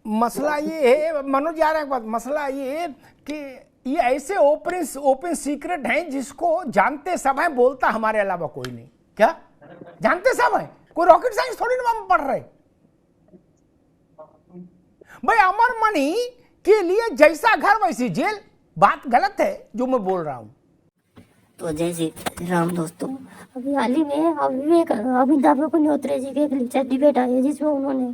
मसला ये है मनोज यार, एक बात, मसला ये है कि ये ऐसे ओपन सीक्रेट हैं जिसको जानते सब हैं, बोलता हमारे अलावा कोई नहीं। क्या जानते सब हैं? कोई रॉकेट साइंस थोड़ी ना हम पढ़ रहे भाई। अमर मणि के लिए जैसा घर वैसी जेल, बात गलत है जो मैं बोल रहा हूं। तो जय श्री राम दोस्तों, अभी हाल ही में अमिताभ अग्निहोत्री जी के एक लेक्चर डिबेट आई है जिसमें उन्होंने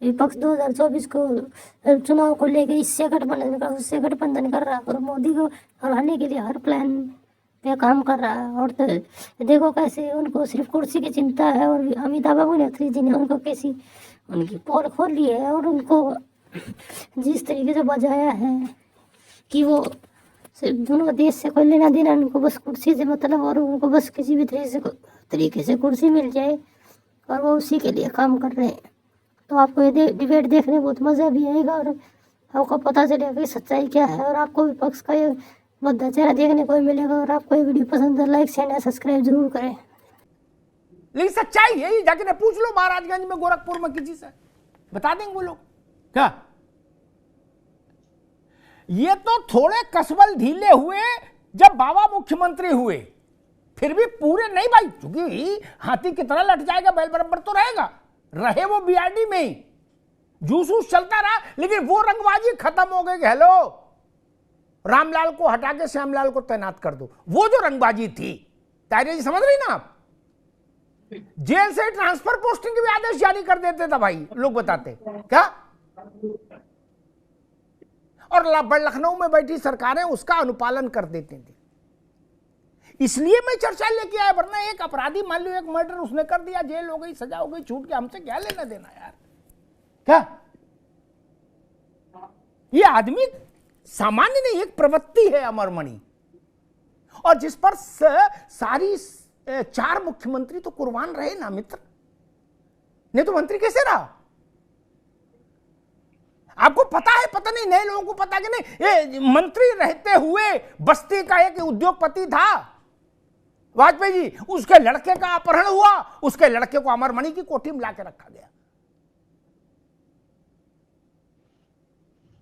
विपक्ष 2024 को चुनाव को लेकर इससे गठबंधन कर उससे गठबंधन कर रहा है और मोदी को हराने के लिए हर प्लान पे काम कर रहा है। और तो देखो कैसे उनको सिर्फ कुर्सी की चिंता है और अमिताभ अग्निहोत्री जी ने उनको कैसी उनकी पोल खोल ली है और उनको जिस तरीके से बजाया है कि वो दोनों देश से कोई लेना देना, उनको बस कुर्सी से मतलब और उनको बस किसी भी तरीके से कुर्सी मिल जाए और वो उसी के लिए काम कर रहे हैं। तो आपको ये डिबेट देखने में बहुत मज़ा भी आएगा और आपको पता चलेगा कि सच्चाई क्या है और आपको विपक्ष का ये मुद्दा चेहरा देखने को मिलेगा। और आपको ये वीडियो पसंद है लाइक शेयर सब्सक्राइब जरूर करें। लेकिन सच्चाई यही, जाके पूछ लो महाराजगंज में गोरखपुर में किसी से, बता देंगे वो लोग। क्या ये तो थोड़े कसबल ढीले हुए जब बाबा मुख्यमंत्री हुए, फिर भी पूरे नहीं भाई, क्योंकि हाथी की तरह लट जाएगा बैल बराबर तो रहेगा। रहे वो बीआरडी में ही, जूस चलता रहा, लेकिन वो रंगबाजी खत्म हो गई कि हेलो रामलाल को हटा के श्यामलाल को तैनात कर दो। वो जो रंगबाजी थी, तायरे जी समझ रही ना आप, जेल से ट्रांसफर पोस्टिंग के भी आदेश जारी कर देते थे भाई, लोग बताते क्या। और लखनऊ में बैठी सरकारें उसका अनुपालन कर देती थी। इसलिए मैं चर्चा लेके आया, वरना एक अपराधी मान लो एक मर्डर उसने कर दिया, जेल हो गई, सजा हो गई, छूट के, हमसे क्या लेना देना यार। क्या ये आदमी सामान्य नहीं, एक प्रवृत्ति है अमर मणि, और जिस पर सारी 4 मुख्यमंत्री तो कुर्बान रहे ना मित्र, नहीं तो मंत्री कैसे रहा? आपको पता है, पता नहीं नए लोगों को पता कि नहीं, ये मंत्री रहते हुए बस्ती का एक उद्योगपति था वाजपेयी जी, उसके लड़के का अपहरण हुआ, उसके लड़के को अमर मणि की कोठी में लाके रखा गया।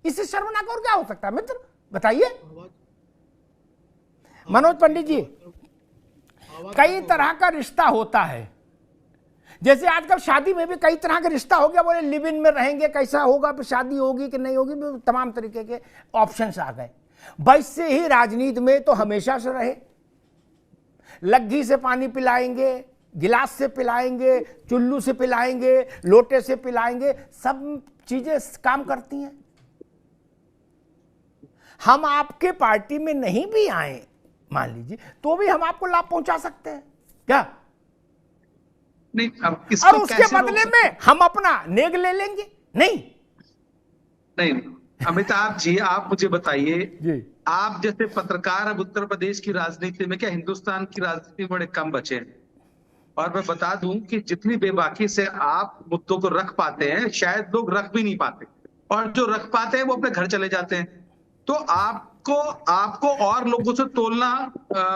इससे शर्मनाक और क्या हो सकता है मित्र, बताइए। मनोज पंडित जी, कई तरह का रिश्ता होता है, जैसे आजकल शादी में भी कई तरह का रिश्ता हो गया, बोले लिव इन में रहेंगे, कैसा होगा, फिर शादी होगी कि नहीं होगी, तमाम तरीके के ऑप्शंस आ गए। वैसे ही राजनीति में तो हमेशा से रहे, लग्गी से पानी पिलाएंगे, गिलास से पिलाएंगे, चुल्लू से पिलाएंगे, लोटे से पिलाएंगे, सब चीजें काम करती हैं। हम आपके पार्टी में नहीं भी आए मान लीजिए, तो भी हम आपको लाभ पहुंचा सकते हैं क्या? नहीं, और उसके बदले में हम अपना नेग ले लेंगे? नहीं। अमिताभ जी, आप मुझे बताइए, आप जैसे पत्रकार अब उत्तर प्रदेश की राजनीति में, क्या हिंदुस्तान की राजनीति में बड़े कम बचे हैं। और मैं बता दूं कि जितनी बेबाकी से आप मुद्दों को रख पाते हैं, शायद लोग रख भी नहीं पाते, और जो रख पाते हैं वो अपने घर चले जाते हैं। तो आपको और लोगों से तोलना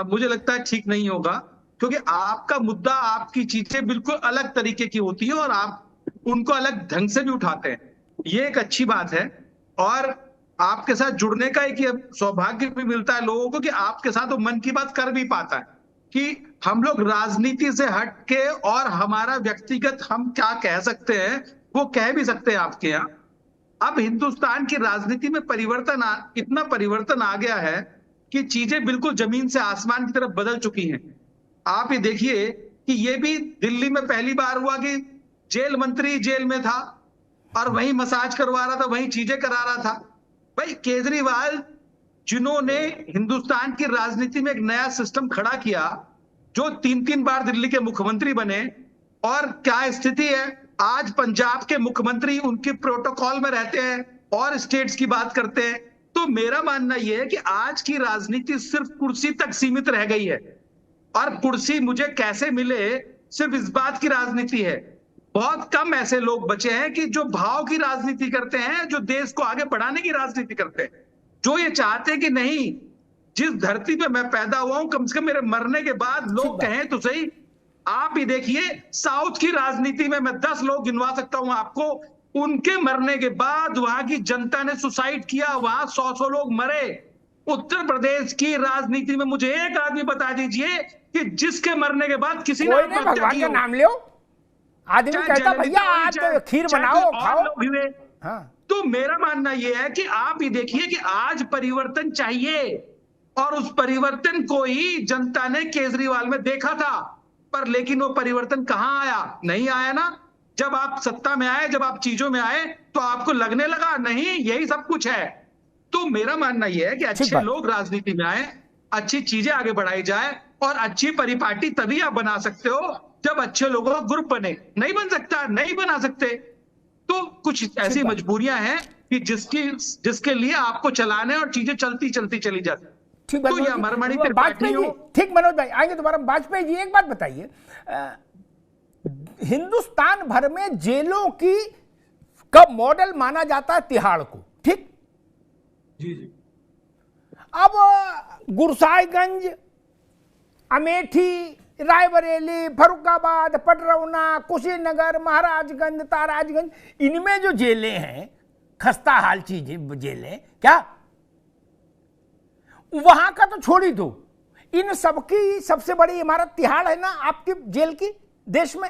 मुझे लगता है ठीक नहीं होगा, क्योंकि आपका मुद्दा, आपकी चीजें बिल्कुल अलग तरीके की होती है और आप उनको अलग ढंग से भी उठाते हैं। ये एक अच्छी बात है, और आपके साथ जुड़ने का एक सौभाग्य भी मिलता है लोगों को कि आपके साथ वो मन की बात कर भी पाता है कि हम लोग राजनीति से हट के और हमारा व्यक्तिगत हम क्या कह सकते हैं वो कह भी सकते हैं आपके यहाँ। अब हिंदुस्तान की राजनीति में इतना परिवर्तन आ गया है कि चीजें बिल्कुल जमीन से आसमान की तरफ बदल चुकी हैं। आप ये देखिए कि ये भी दिल्ली में पहली बार हुआ कि जेल मंत्री जेल में था और वहीं मसाज करवा रहा था, वहीं चीजें करा रहा था। भाई केजरीवाल, जिन्होंने हिंदुस्तान की राजनीति में एक नया सिस्टम खड़ा किया, जो 3-3 बार दिल्ली के मुख्यमंत्री बने, और क्या स्थिति है आज पंजाब के मुख्यमंत्री उनके प्रोटोकॉल में रहते हैं और स्टेट्स की बात करते हैं। तो मेरा मानना यह है कि आज की राजनीति सिर्फ कुर्सी तक सीमित रह गई है, और कुर्सी मुझे कैसे मिले सिर्फ इस बात की राजनीति है। बहुत कम ऐसे लोग बचे हैं कि जो भाव की राजनीति करते हैं, जो देश को आगे बढ़ाने की राजनीति करते हैं, जो ये चाहते हैं कि नहीं, जिस धरती पे मैं पैदा हुआ हूं, कम से कम मेरे मरने के बाद लोग कहें तो सही। आप ही देखिए, साउथ की राजनीति में मैं 10 लोग गिनवा सकता हूं आपको उनके मरने के बाद वहां की जनता ने सुसाइड किया, वहां 100 लोग मरे। उत्तर प्रदेश की राजनीति में मुझे एक आदमी बता दीजिए कि जिसके मरने के बाद किसी ने कोई नहीं, आत्महत्या भगवान की का हो। नाम लो। आदमी चाहे कहता जयललिता भैया हुई, आज चाहे- खीर चाहे बनाओ कोई और खाओ। लोग हुए। हाँ, तो मेरा मानना यह है कि आप ही देखिए कि आज परिवर्तन चाहिए, और उस परिवर्तन को ही जनता ने केजरीवाल में देखा था। पर लेकिन वो परिवर्तन कहां आया? नहीं आया ना। जब आप सत्ता में आए, जब आप चीजों में आए, तो आपको लगने लगा नहीं यही सब कुछ है। तो मेरा मानना यह है कि अच्छे बात। लोग राजनीति में आए, अच्छी चीजें आगे बढ़ाई जाए, और अच्छी परिपाटी तभी आप बना सकते हो जब अच्छे लोगों का ग्रुप बने। नहीं बन सकता, नहीं बना सकते। तो कुछ ऐसी बात। मजबूरियां हैं कि जिसके लिए आपको चलाने और चीजें चलती चलती चली जाती। ठीक बात तो ये मनोज जी। अमरमणि वाजपेयी त्रिपाठी जी, हो। ठीक मनोज भाई आएंगे दोबारा। वाजपेयी जी एक बात बताइए, हिंदुस्तान भर में जेलों की का मॉडल माना जाता है तिहाड़ को, ठीक? जी जी। अब गुरसाहिबगंज, अमेठी, रायबरेली, फरुखाबाद, पटरौना, कुशीनगर, महाराजगंज, ताराजगंज, इनमें जो जेलें हैं, खस्ता हाल चीजें जेलें, क्या वहां का तो छोड़ ही दो, इन सबकी सबसे बड़ी इमारत तिहाड़ है ना आपकी जेल की देश में।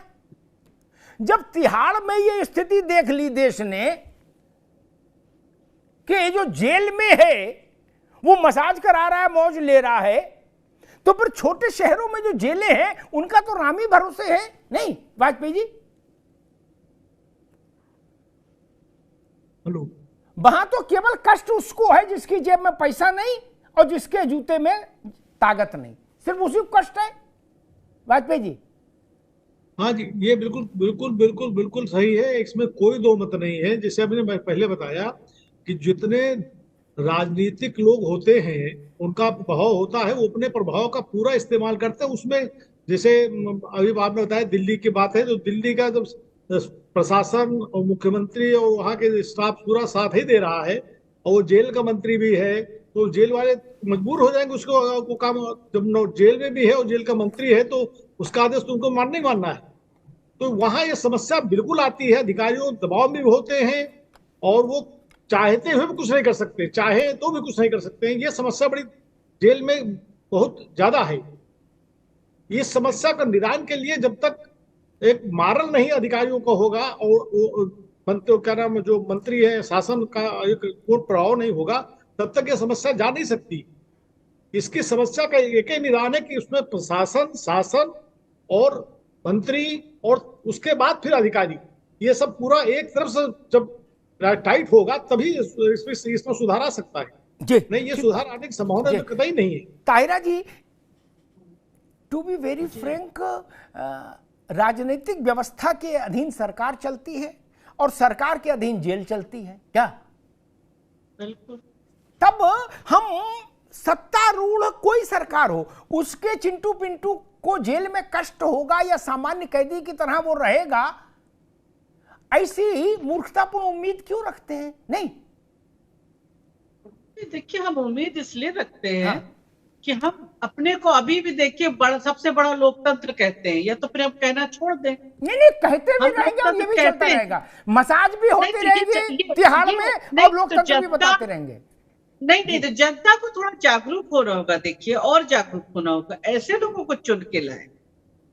जब तिहाड़ में ये स्थिति देख ली देश ने कि जो जेल में है वो मसाज करा रहा है, मौज ले रहा है, तो फिर छोटे शहरों में जो जेलें हैं उनका तो राम ही भरोसे है, नहीं वाजपेयी जी? हेलो। वहां तो केवल कष्ट उसको है जिसकी जेब में पैसा नहीं और जिसके जूते में ताकत नहीं, सिर्फ उसी को कष्ट है। वाजपेयी जी हाँ जी, ये बिल्कुल बिल्कुल बिल्कुल बिल्कुल सही है, इसमें कोई दो मत नहीं है। जैसे आपने पहले बताया कि जितने राजनीतिक लोग होते हैं उनका प्रभाव होता है, वो अपने प्रभाव का पूरा इस्तेमाल करते हैं उसमें। जैसे अभी आपने बताया दिल्ली की बात है, तो दिल्ली का जब प्रशासन और मुख्यमंत्री और वहाँ के स्टाफ पूरा साथ ही दे रहा है, और वो जेल का मंत्री भी है, तो जेल वाले मजबूर हो जाएंगे उसको काम। जब जेल में भी है और जेल का मंत्री है तो उसका आदेश तो उनको मानना ही मानना है। तो वहां ये समस्या बिल्कुल आती है, अधिकारियों दबाव में भी होते हैं और वो चाहते हुए भी कुछ नहीं कर सकते, चाहे तो भी कुछ नहीं कर सकते हैं। ये समस्या बड़ी जेल में बहुत ज्यादा है। इस समस्या का निदान के लिए जब तक एक मारल नहीं अधिकारियों को होगा और मंत्री क्या नाम जो मंत्री है शासन का एक पूर्ण प्रभाव नहीं होगा, तब तक ये समस्या जा नहीं सकती। इसकी समस्या का एक ही निदान है कि उसमें प्रशासन, शासन और मंत्री और उसके बाद फिर अधिकारी, ये सब पूरा एक तरफ से जब टाइट होगा तभी इसमें सुधार आ सकता है। जी नहीं, ये सुधार आने की संभावना तो कतई नहीं है। ताहिरा जी, टू बी वेरी फ्रैंक, राजनीतिक व्यवस्था के अधीन सरकार चलती है और सरकार के अधीन जेल चलती है, क्या? बिल्कुल। तब हम सत्तारूढ़ कोई सरकार हो, उसके चिंटू पिंटू को जेल में कष्ट होगा या सामान्य कैदी की तरह वो रहेगा, ऐसी मूर्खतापूर्ण उम्मीद क्यों रखते हैं? नहीं, देखिए हम उम्मीद इसलिए रखते हैं हाँ। कि हम अपने को अभी भी देखिए सबसे बड़ा लोकतंत्र कहते हैं, या तो फिर हम कहना छोड़ दें। नहीं कहते भी हम रहेंगे और ये भी कहते चलता हैं। रहेगा, मसाज भी होती नहीं, रहेगी तिहाड़ में नहीं, और लोकतंत्र तो भी बताते रहेंगे। नहीं तो जनता को थोड़ा जागरूक होना होगा, देखिए, और जागरूक होना होगा। ऐसे लोगों को चुन के लाए,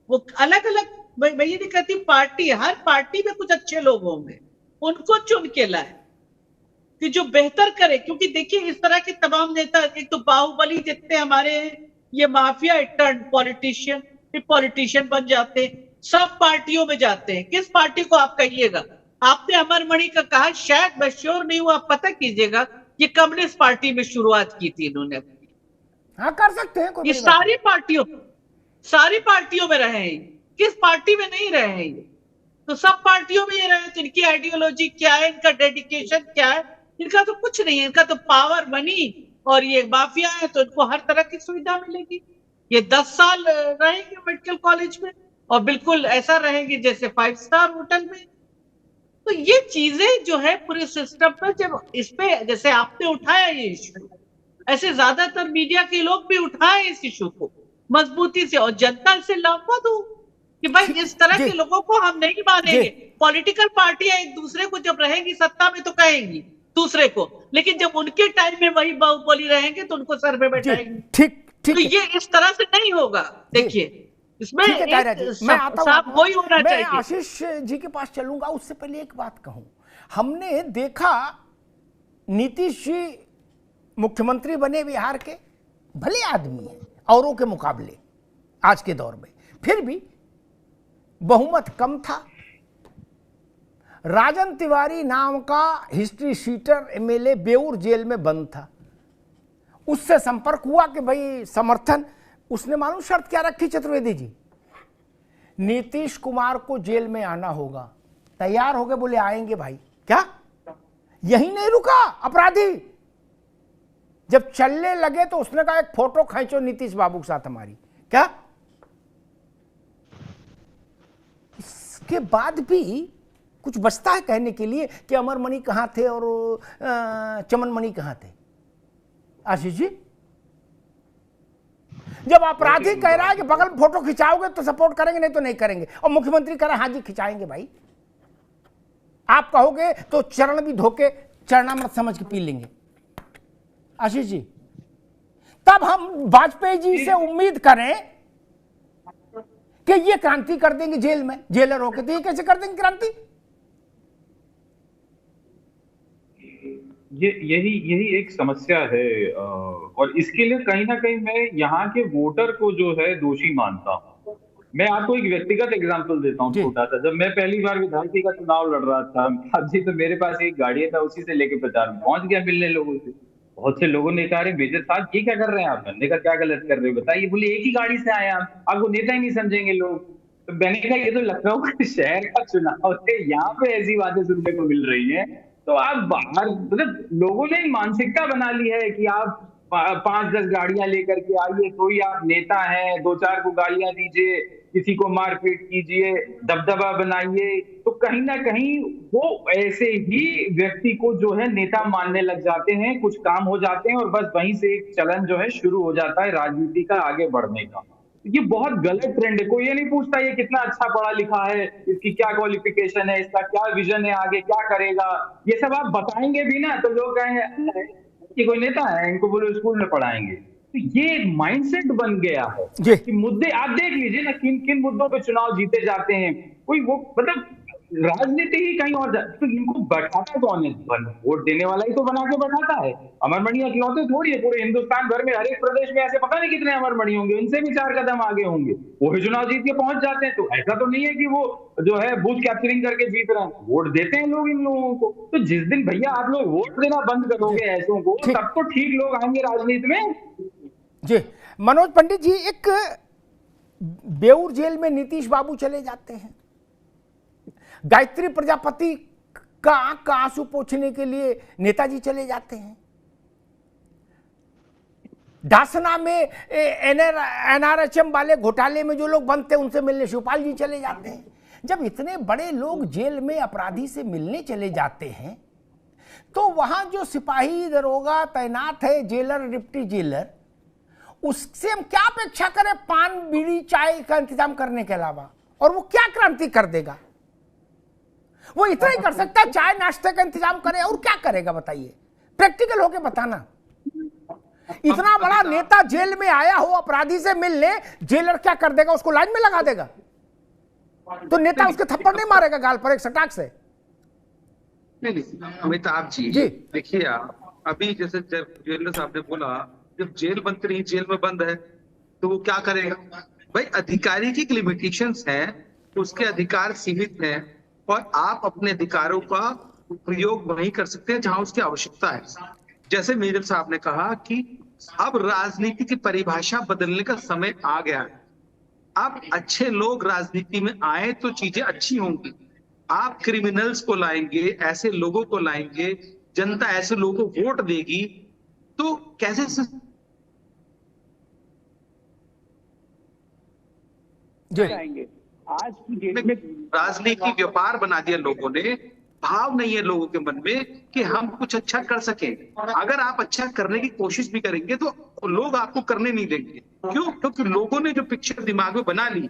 वो अलग अलग, मैं ये नहीं कहती पार्टी, हर पार्टी में कुछ अच्छे लोग होंगे, उनको चुन के लाए कि जो बेहतर करे। क्योंकि देखिए इस तरह के तमाम नेता, एक तो बाहुबली जितने हमारे ये माफिया टर्न पॉलिटिशियन, फिर पॉलिटिशियन बन जाते, सब पार्टियों में जाते हैं। किस पार्टी को आप कहिएगा? आपने अमरमणि का कहा, शायद मैं श्योर नहीं हूं, आप पता कीजिएगा, ये कम्युनिस्ट पार्टी में शुरुआत की थी इन्होंने। हाँ कर सकते हैं, कोई ये बड़ी बात सारी पार्टियों में रहे हैं, किस पार्टी में नहीं रहे हैं? तो सब पार्टियों में ये रहे। तो इनकी आइडियोलॉजी क्या है, इनका डेडिकेशन क्या है? इनका तो कुछ नहीं है, इनका तो पावर, मनी, और ये माफिया है तो इनको हर तरह की सुविधा मिलेगी। ये 10 साल रहेंगे मेडिकल कॉलेज में और बिल्कुल ऐसा रहेंगे जैसे 5 स्टार होटल में। तो ये चीजें जो है पूरे सिस्टम पर, जब इस पे जैसे आपने उठाया ये इशू, ऐसे ज्यादातर मीडिया के लोग भी उठाए इस इशू को मजबूती से, और जनता से लाभ दो। कि भाई इस तरह जी। के लोगों को हम नहीं मानेंगे। जी। पॉलिटिकल पार्टियां एक दूसरे को जब रहेंगी सत्ता में तो कहेंगी दूसरे को, लेकिन जब उनके टाइम में वही बाहुबली रहेंगे तो उनको सर पे जी, बैठाएंगे। ठीक तो ठीक है, ये इस तरह से नहीं होगा। देखिए इसमें ठीक है तायरा जी, मैं आता साफ हूं, वही होना मैं चाहिए। आशीष जी के पास चलूंगा। उससे पहले एक बात कहूं, हमने देखा नीतीश जी मुख्यमंत्री बने बिहार के, भले आदमी हैं औरों के मुकाबले आज के दौर में, फिर भी बहुमत कम था। राजन तिवारी नाम का history sheeter MLA Beur jail में बंद था। उससे संपर्क हुआ कि भाई समर्थन, उसने मालूम शर्त क्या रखी चतुर्वेदी जी, नीतीश कुमार को जेल में आना होगा। तैयार हो गए, बोले आएंगे भाई। क्या यही नहीं रुका अपराधी, जब चलने लगे तो उसने कहा एक फोटो खींचो नीतीश बाबू के साथ हमारी। क्या इसके बाद भी कुछ बचता है कहने के लिए कि अमरमणि कहां थे और चमनमणि कहां थे? आशीष जी, जब अपराधी कह रहा है कि बगल में फोटो खिंचाओगे तो सपोर्ट करेंगे, नहीं तो नहीं करेंगे, और मुख्यमंत्री कह रहा है हाँ जी खिंचाएंगे भाई, आप कहोगे तो चरण भी धोके चरणामृत समझ के पी लेंगे। आशीष जी, तब हम वाजपेयी जी से उम्मीद करें कि ये क्रांति कर देंगे जेल में, जेलर होके, तो ये कैसे कर देंगे क्रांति? यही एक समस्या है, और इसके लिए कहीं ना कहीं मैं यहाँ के वोटर को जो है दोषी मानता हूँ। मैं आपको एक व्यक्तिगत एग्जांपल देता हूँ छोटा सा। जब मैं पहली बार विधानसभा का चुनाव लड़ रहा था जी, तो मेरे पास एक गाड़ी था, उसी से लेके प्रचार में पहुंच गया मिलने लोगों से। बहुत से लोगों ने कहा अरे मेजर साहब ये क्या कर रहे हैं आप? मैंने कहा क्या गलत कर रहे हो बताइए? बोले एक ही गाड़ी से आए आप, आपको नेता ही नहीं समझेंगे लोग। तो मैंने कहा ये तो लखनऊ के शहर का चुनाव है, यहाँ पे ऐसी बातें सुनने को मिल रही है। तो आप बाहर, मतलब लोगों ने मानसिकता बना ली है कि आप 5-10 गाड़ियां लेकर के आइए तो ही आप नेता हैं, 2-4 को गालियां दीजिए, किसी को मारपीट कीजिए, दबदबा बनाइए। तो कहीं ना कहीं वो ऐसे ही व्यक्ति को जो है नेता मानने लग जाते हैं, कुछ काम हो जाते हैं और बस वहीं से एक चलन जो है शुरू हो जाता है राजनीति का आगे बढ़ने का। ये बहुत गलत ट्रेंड है। कोई ये नहीं पूछता ये कितना अच्छा पढ़ा लिखा है, इसकी क्या क्वालिफिकेशन है, इसका क्या विजन है, आगे क्या करेगा, ये सब आप बताएंगे भी ना तो लोग कहेंगे कि कोई नेता है, इनको बोलो स्कूल में पढ़ाएंगे। तो ये एक माइंडसेट बन गया है कि मुद्दे आप देख लीजिए ना, किन किन मुद्दों पे चुनाव जीते जाते हैं। कोई वो मतलब राजनीति ही कहीं और तो इनको बैठाता कौन है? वोट देने वाला ही तो बना के बैठाता है। अमरमणि इकलौते थोड़ी है, पूरे हिंदुस्तान भर में हर एक प्रदेश में ऐसे पता नहीं कितने अमरमणि होंगे, इनसे भी 4 कदम आगे होंगे, वो भी चुनाव जीत के पहुंच जाते हैं। तो ऐसा तो नहीं है कि वो जो है बूथ कैप्चरिंग करके जीत रहे हैं, वोट देते हैं लोग इन लोगों को। तो जिस दिन भैया आप लोग वोट देना बंद करोगे ऐसों को, तब तो ठीक लोग आएंगे राजनीति में। जी मनोज पंडित जी, एक बेऊर जेल में नीतीश बाबू चले जाते हैं, गायत्री प्रजापति का आंख का आंसू पोंछने के लिए नेताजी चले जाते हैं, डासना में एनआरएचएम वाले घोटाले में जो लोग बंद थे उनसे मिलने शिवपाल जी चले जाते हैं। जब इतने बड़े लोग जेल में अपराधी से मिलने चले जाते हैं तो वहां जो सिपाही दरोगा तैनात है, जेलर डिप्टी जेलर, उससे हम क्या अपेक्षा करें पान बीड़ी चाय का इंतजाम करने के अलावा? और वो क्या क्रांति कर देगा? वो इतना ही कर सकता है, चाय नाश्ते का इंतजाम करे, और क्या करेगा बताइए? प्रैक्टिकल होके बताना। इतना बड़ा नेता जेल में आया हो, अपराधी से मिलने, जेलर क्या कर देगा? उसको लाइन में लगा देगा तो नेता उसके थप्पड़ नहीं मारेगा गाल पर एक सटाक से? नहीं अमिताभ जी देखिए, आप अभी जैसे जेलर साहब ने बोला जब जेल मंत्री जेल में बंद है तो वो क्या करेगा? भाई अधिकारी की लिमिटेशंस हैं, उसके अधिकार सीमित हैं और आप अपने अधिकारों का प्रयोग वहीं कर सकते हैं जहां उसकी आवश्यकता है। जैसे मेजर साहब ने कहा कि अब राजनीति की परिभाषा बदलने का समय आ गया है। अब अच्छे लोग राजनीति में आए तो चीजें अच्छी होंगी। आप क्रिमिनल्स को लाएंगे, ऐसे लोगों को लाएंगे, जनता ऐसे लोगों को वोट देगी तो कैसे जाएंगे? आज की डेट में राजनीति व्यापार बना दिया लोगों ने। भाव नहीं है लोगों के मन में कि हम कुछ अच्छा कर सकें। अगर आप अच्छा करने की कोशिश भी करेंगे तो लोग आपको करने नहीं देंगे। क्यों? क्योंकि लोगों ने जो पिक्चर दिमाग में बना ली